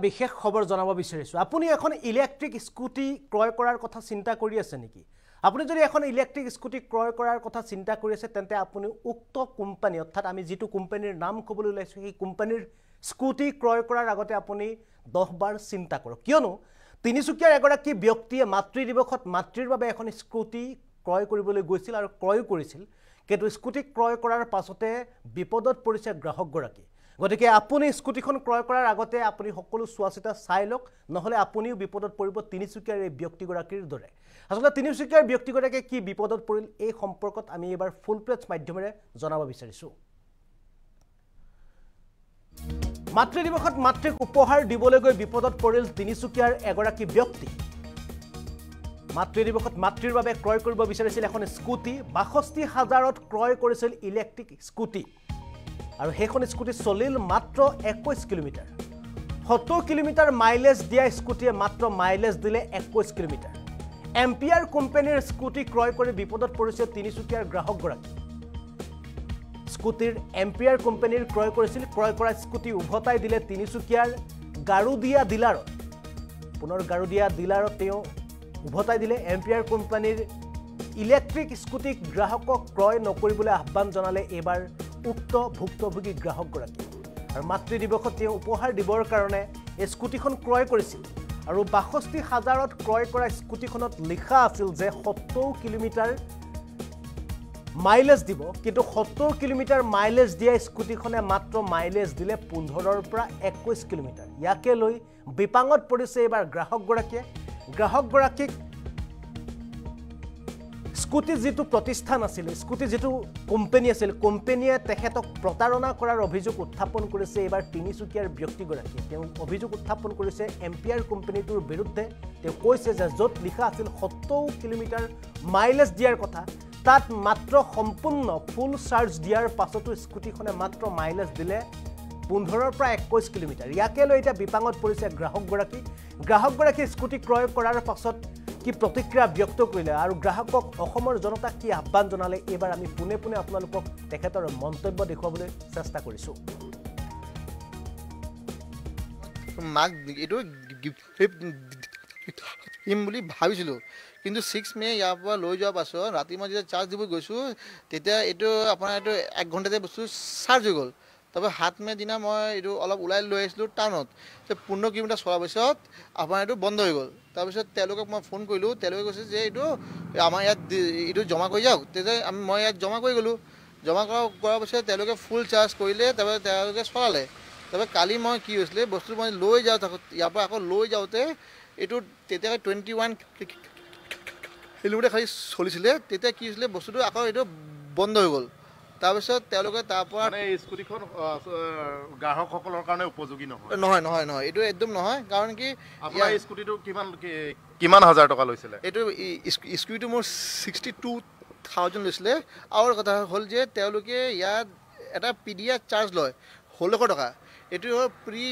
বিশেষ খবৰ জনাব বিচাৰিছো আপুনি এখন ইলেক্ট্ৰিক স্কুটি ক্ৰয় কৰাৰ কথা চিন্তা কৰি আছে নেকি আপুনি যদি এখন ইলেক্ট্ৰিক স্কুটি ক্ৰয় কৰাৰ কথা চিন্তা কৰি আছে তেন্তে আপুনি উক্ত কোম্পানী অৰ্থাৎ আমি যেটো কোম্পানীৰ নাম কবলৈ লাইছো সেই কোম্পানীৰ স্কুটি ক্ৰয় কৰাৰ আগতে আপুনি 10 বাৰ চিন্তা কৰক কিয়নো তিনিচুকীয়াৰ এগৰাকী ব্যক্তিয়ে মাতৃ দিৱসত মাতৃৰ বাবে এখন স্কুটি ক্ৰয় কৰিবলৈ গৈছিল আৰু ক্ৰয় কৰিছিল কিন্তু স্কুটি ক্ৰয় কৰাৰ পাছতে বিপদত পৰিছে গ্ৰাহকগৰাকী গতিকে আপুনি স্কুটিখন ক্ৰয় কৰাৰ আগতে আপুনি সকলো সুৱাচিতা চাই লওক নহলে আপুনিও বিপদত পৰিব তিনিচুকীয়াৰ এই ব্যক্তিগৰাকীৰ দৰে আসলে তিনিচুকীয়াৰ ব্যক্তিগৰাকীয়ে কি বিপদত পৰিল এই সম্পৰ্কত আমি এবাৰ ফুল প্লেজ মাধ্যমেৰে জনাব বিচাৰিছো মাতৃ দিৱসত মাতৃক উপহাৰ দিবলৈ গৈ বিপদত পৰিল তিনিচুকীয়াৰ এগৰাকী ব্যক্তি মাতৃ দিৱসত মাতৃৰ বাবে ক্ৰয় কৰিব বিচাৰিছিল এখন স্কুটি ৬২,০০০ত ক্ৰয় কৰিছিল ইলেক্ট্ৰিক স্কুটি আৰু হেখন স্কুটি চলিল মাত্ৰ 21 কিলোমিটাৰ 70 কিলোমিটাৰ মাইলেজ দিয়া স্কুটিয়ে মাত্ৰ মাইলেজ দিলে 21 কিলোমিটাৰ এম্পিয়াৰ কোম্পানীৰ স্কুটি ক্ৰয় কৰি বিপদত পৰিছে তিনিচুকীয়াৰ গ্ৰাহকগৰাকী স্কুটিৰ এম্পিয়াৰ কোম্পানীৰ ক্ৰয় কৰিছিল ক্ৰয় কৰা স্কুটি উভতাই দিলে তিনিচুকীয়াৰ গাৰুদিয়া ডিলাৰত পুনৰ গাৰুদিয়া ডিলাৰত তেওঁ উভতাই দিলে এম্পিয়াৰ কোম্পানীৰ ইলেক্ট্ৰিক স্কুটি গ্ৰাহকক ক্ৰয় নকৰিবলৈ আহ্বান জনালে এবাৰ উক্ত ভুক্তভোগী গ্ৰাহকগৰাকী আৰু মাতৃ দিৱসত তেওঁ উপহাৰ দিবৰ কাৰণে এই স্কুটিখন ক্ৰয় কৰিছিল আৰু ৬২,০০০ত ক্ৰয় কৰা স্কুটিখনত লিখা আছিল যে ৭০ কিলোমিটাৰ মাইলেজ দিব কিন্তু ৭০ কিলোমিটাৰ মাইলেজ দিয়া স্কুটিখনে মাত্ৰ মাইলেজ দিলে 15ৰ পৰা 21 কিলোমিটাৰ ইয়াকে লৈ বিপাঙত পৰিছে এবাৰ গ্ৰাহকগৰাকীক স্কুটি যেটো প্ৰতিষ্ঠান আছিল স্কুটি যেটো কোম্পানী আছিল কোম্পানীয়ে তেখেতক প্ৰতাৰণা কৰাৰ অভিযোগ উত্থাপন কৰিছে এবাৰ তিনিচুকীয়াৰ ব্যক্তিগৰাকীয়ে তেওঁ অভিযোগ উত্থাপন কৰিছে এম্পিয়াৰ কোম্পানীটোৰ বিৰুদ্ধে তেওঁ কৈছে যে য'ত লিখা আছিল ৭০ কিলোমিটাৰ মাইলেজ দিয়াৰ কথা তাত মাত্ৰ সম্পূৰ্ণ ফুল চাৰ্জ দিয়াৰ পাছতো স্কুটিখনে মাত্ৰ মাইলেজ দিলে 15ৰ পৰা 21 কিলোমিটাৰ ইয়াকে লৈ এটা বিপাঙত পৰিছে গ্ৰাহকগৰাকী স্কুটি ক্ৰয় কৰাৰ পাছত কি প্ৰতিক্ৰিয়া ব্যক্ত কৰিলে আৰু গ্ৰাহকক অসমৰ জনতাক কি আহ্বান জনালে এবাৰ আমি পুনে আপোনালোকক তেখেতৰ মন্তব্য দেখুৱাবলৈ চেষ্টা কৰিছো মাক এটো ইম বুলি ভাবিছিলো কিন্তু 6 মে ইয়াৰ পৰা লৈ যোৱাৰ পাছত ৰাতি মই যেতিয়া চাৰ্জ দিব গৈছো তেতিয়া এটো আপোনাৰ এটো 1 ঘণ্টাতে বস্তু চাৰ্জ হৈ গ'ল তবে 7 মে দিনা মই এটো অলপ উলাই লৈ আহিছিলো টাউনত 15 কিলোমিটাৰ চলাৰ পিছত আপোনাৰ এটো বন্ধ হৈ গ'ল তাৰপিছত তেওঁলোকক মই ফোন কৰিলো তেওঁলোকে কৈছে যে এটো আমাৰ ইয়াত এটো জমা কৰি যাওক তেতিয়া মই ইয়াত জমা কৰি গ'লো জমা কৰাৰ পিছত তেওঁলোকে ফুল চাৰ্জ কৰিলে তাৰপৰা তেওঁলোকে চলালে তবে কালি মই কি হৈছিলে বস্তু মই লৈ যাওঁ ইয়াৰ পৰা আকৌ লৈ যাওঁতে এটো তেতিয়া 21 কিলোমিটাৰ খালি চলিছিলে তেতিয়া কি হৈছিলে বস্তুটো আকৌ এটো বন্ধ হৈ গ'ল তাৰপিছত তেওঁলোকে তাৰপৰা মানে স্কুটিখন গ্ৰাহকসকলৰ কাৰণে উপযোগী নহয় এটো একদম নহয় কাৰণ কি আপোনাৰ স্কুটিটো কিমান হাজাৰ টকা লৈছিল এটো স্কুটিটো মোৰ 62,000 লৈছিলে আৰু কথা হ'ল যে তেওঁলোকে ইয়াত এটা পিডিয়া চাৰ্জ লয় 1600 টকা এটো প্ৰি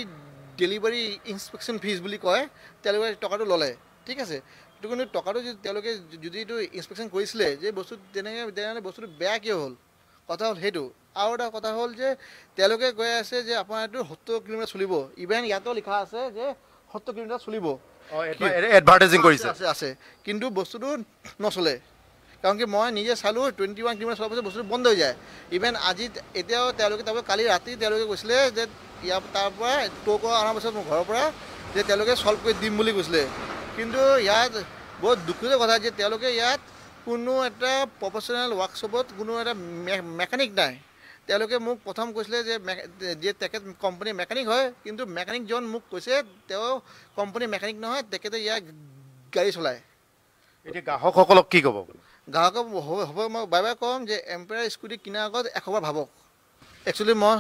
ডেলিভাৰী ইনস্পেকশন ফিজ বুলি কয় তেওঁলোকে টকাটো ললে ঠিক আছে এটো কিন্তু টকাটো তেওঁলোকে যদি এটো ইনস্পেকশন কৰিছিলে যে বস্তু তেনেকৈ বস্তুটো বেয়া কিয় হ'ল কথা হ'ল হেতু আৰু এটা কথা হ'ল যে তেওঁলোকে কৈ আছে যে আপোনাৰ এটো 70 কিলোমিটাৰ চলিব ইভেন ইয়াতো লিখা আছে যে 70 কিলোমিটাৰ চলিব এডভাৰটাইজিং কৰিছে আছে কিন্তু বস্তুটো নচলে কাৰণ কি মই নিজে চালো 21 কিলোমিটাৰ চলাৰ পাছত বস্তুটো বন্ধ হৈ যায় ইভেন আজি এতিয়াও তেওঁলোকে কালি ৰাতি তেওঁলোকে কৈছিলে যে ইয়াৰ তাৰ পৰা ট'ক অনাৰ পাছত মোৰ ঘৰৰ পৰা যে তেওঁলোকে সলভ কৰি দিম বুলি কৈছিলে কিন্তু ইয়াত বহুত দুখৰ কথা যে তেওঁলোকে ইয়াত কোনো এটা প্ৰফেশনাল ওয়াৰ্কশপত কোনো এটা মেকানিক নাই তেওঁলোকে মোক প্ৰথম কৈছিলে যে তেখেত কোম্পানী মেকানিক হয় কিন্তু মেকানিকজন মোক কৈছে তেওঁ কোম্পানী মেকানিক নহয় তেখেতে ইয়াত গাড়ী চলায় এতিয়া গ্ৰাহকসকলক কি ক'ব গ্ৰাহকক হ'ব মই বাৰে বাৰে ক'ম যে এম্পিয়াৰ স্কুটি কিনাৰ আগত 100 বাৰ ভাবক একচুৱেলি মই